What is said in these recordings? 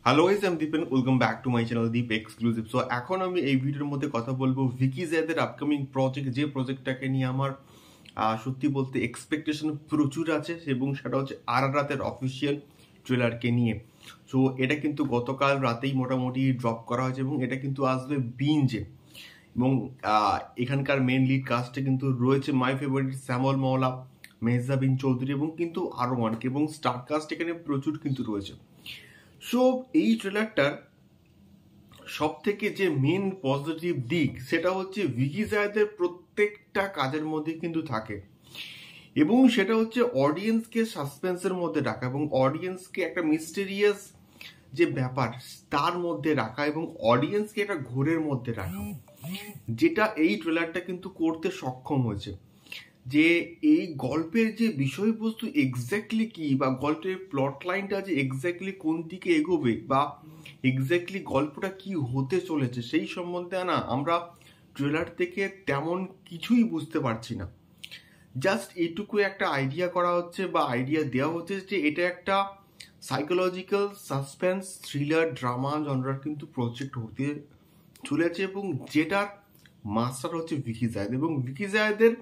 Hello guys, আমি Dipen. Welcome back to my channel Deep exclusive. So এখন আমি এই ভিডিওর মধ্যে কথা বলবো ভিকি জায়েদের আপকামিং প্রজেক্ট, যে প্রজেক্টটাকে নিয়ে আমার সত্যি বলতে এক্সপেকটেশন প্রচুর আছে, এবং সেটা হচ্ছে আরারাতের অফিসিয়াল ট্রেলারকে নিয়ে। সো এটা কিন্তু গতকাল রাতেই মোটামুটি ড্রপ করা হয়েছে, এবং এটা কিন্তু আসবে বিঞ্জে। এবং এখানকার মেন লিড কাস্টে কিন্তু রয়েছে মাই ফেভারিট শ্যামল মওলা, মেহজাবিন চৌধুরী, এবং কিন্তু আরো অনেক, এবং স্টার কাস্ট এখানে প্রচুর কিন্তু রয়েছে। সো এই ট্রেলারটার সব থেকে যে মেন পজিটিভ দিক, সেটা হচ্ছে ভিকি জায়েদের প্রত্যেকটা কাজের মধ্যে কিন্তু থাকে, এবং সেটা হচ্ছে অডিয়েন্সকে সাসপেন্সের মধ্যে রাখা, এবং অডিয়েন্সকে একটা মিস্টেরিয়াস যে ব্যাপার তার মধ্যে রাখা, এবং অডিয়েন্সকে একটা ঘোরের মধ্যে রাখা, যেটা এই ট্রেলারটা কিন্তু করতে সক্ষম হয়েছে। যে এই গল্পের যে বিষয়বস্তু এক্স্যাক্টলি কি, বা গল্পের প্লট লাইনটা যে এক্স্যাক্টলি কোন দিকে এগোবে, বা এক্স্যাক্টলি গল্পটা কি হতে চলেছে, সেই সম্বন্ধে না আমরা ট্রেলার থেকে তেমন কিছুই বুঝতে পারছি না। জাস্ট এইটুকু একটা আইডিয়া করা হচ্ছে, বা আইডিয়া দেওয়া হচ্ছে যে এটা একটা সাইকোলজিক্যাল সাসপেন্স থ্রিলার ড্রামা জনরার কিন্তু প্রজেক্ট হতে চলেছে, এবং যেটার মাস্টার হচ্ছে ভিকি জায়েদ। এবং ভিকি জায়েদের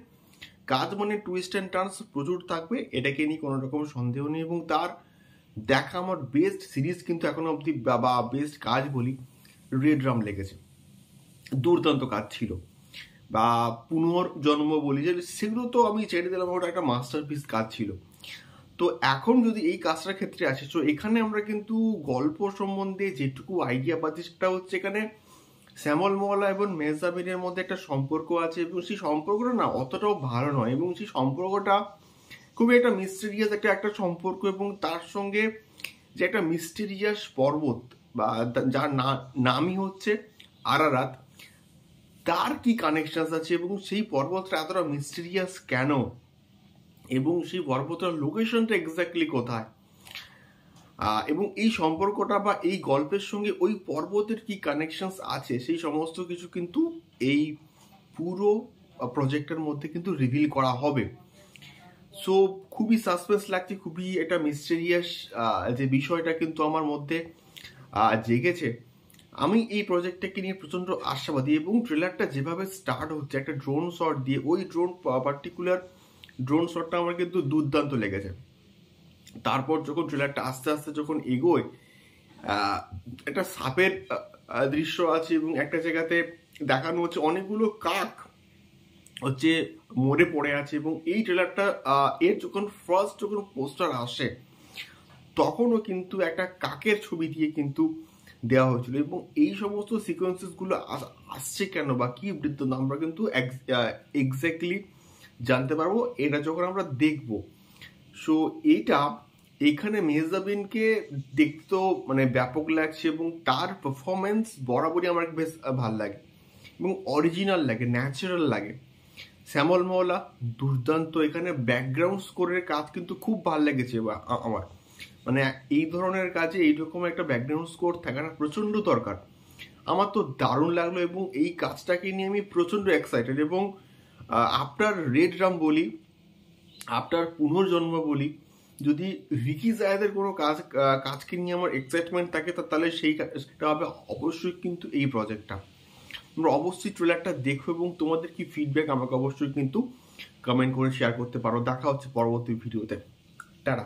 কাজ মানে টুইস্ট অ্যান্ড টার্নস প্রচুর থাকবে, এটাকে নিয়ে কোনো রকম সন্দেহ নেই। এবং তার দেখা আমার বেস্ট সিরিজ কিন্তু এখনো অবধি, বা বেস্ট কাজ বলি, রেড রাম লেগেছে। দুর্দান্ত কাজ ছিল। বা পুনর্জন্ম বলি, যে সেগুলো তো আমি ছেড়ে দিলাম, ওটা একটা মাস্টারপিস কাজ ছিল। তো এখন যদি এই কাজটার ক্ষেত্রে আসে, তো এখানে আমরা কিন্তু গল্প সম্বন্ধে যেটুকু আইডিয়া পাচ্ছি, সেটা হচ্ছে এখানে শ্যামল মওলা এবং মেহজাবিনের মধ্যে একটা সম্পর্ক আছে, এবং সেই সম্পর্কটা না অতটাও ভালো নয়, এবং সেই সম্পর্কটা খুবই একটা মিস্টেরিয়াস একটা সম্পর্ক। এবং তার সঙ্গে যে একটা মিস্টেরিয়াস পর্বত, বা যার নামই হচ্ছে আরারাত, তার কি কানেকশন আছে, এবং সেই পর্বতটা এতটা মিস্টেরিয়াস কেন, এবং সেই পর্বতের লোকেশনটা এক্স্যাক্টলি কোথায়, এবং এই সম্পর্কটা বা এই গল্পের সঙ্গে ওই পর্বতের কি কানেকশন আছে, সেই সমস্ত কিছু কিন্তু এই পুরো প্রজেক্টের মধ্যে কিন্তু রিভিল করা হবে। সো খুবই সাসপেন্স লাগছে, খুবই একটা মিস্টেরিয়াস যে বিষয়টা কিন্তু আমার মধ্যে জেগেছে। আমি এই প্রজেক্টটাকে নিয়ে প্রচন্ড আশাবাদী, এবং ট্রেলারটা যেভাবে স্টার্ট হচ্ছে একটা ড্রোন শট দিয়ে, ওই পার্টিকুলার ড্রোন শটটা আমার কিন্তু দুর্দান্ত লেগেছে। তারপর যখন ট্রেলারটা আস্তে আস্তে যখন এগোয়, একটা সাপের দৃশ্য আছে, এবং একটা জায়গাতে দেখানো হচ্ছে অনেকগুলো কাক হচ্ছে মরে পড়ে আছে। এবং এই ট্রেলারটা এর যখন পোস্টার আসে, তখনও কিন্তু একটা কাকের ছবি দিয়ে কিন্তু দেওয়া হয়েছিল, এবং এই সমস্ত সিকোয়েন্সেস গুলো আসছে কেন, বা কি বৃত্তান্ত, আমরা কিন্তু এক্স্যাক্টলি জানতে পারবো এটা যখন আমরা দেখবো। সো এখানে মেহজাবিনকে দেখতেও মানে ব্যাপক লাগছে, এবং তার পারফরমেন্স বরাবরই আমার বেশ ভাল লাগে, এবং অরিজিনাল লাগে, ন্যাচারাল লাগে। শ্যামল মওলা দুর্দান্ত, এখানে ব্যাকগ্রাউন্ড স্কোরের কাজ কিন্তু খুব ভাল লেগেছে আমার। মানে এই ধরনের কাজে এইরকম একটা ব্যাকগ্রাউন্ড স্কোর থাকাটা প্রচন্ড দরকার। আমার তো দারুণ লাগলো, এবং এই কাজটাকে নিয়ে আমি প্রচন্ড এক্সাইটেড। এবং আফটার রেড রাম বলি, আফটার পুনর্জন্ম বলি, যদি ভিকি জায়েদের কোনো কাজকে নিয়ে আমার এক্সাইটমেন্ট থাকে, তাহলে সেটা হবে অবশ্যই কিন্তু এই প্রজেক্টটা। তোমরা অবশ্যই ট্রেলারটা দেখো, এবং তোমাদের কি ফিডব্যাক আমাকে অবশ্যই কিন্তু কমেন্ট করে শেয়ার করতে পারো। দেখা হচ্ছে পরবর্তী ভিডিওতে। টাটা।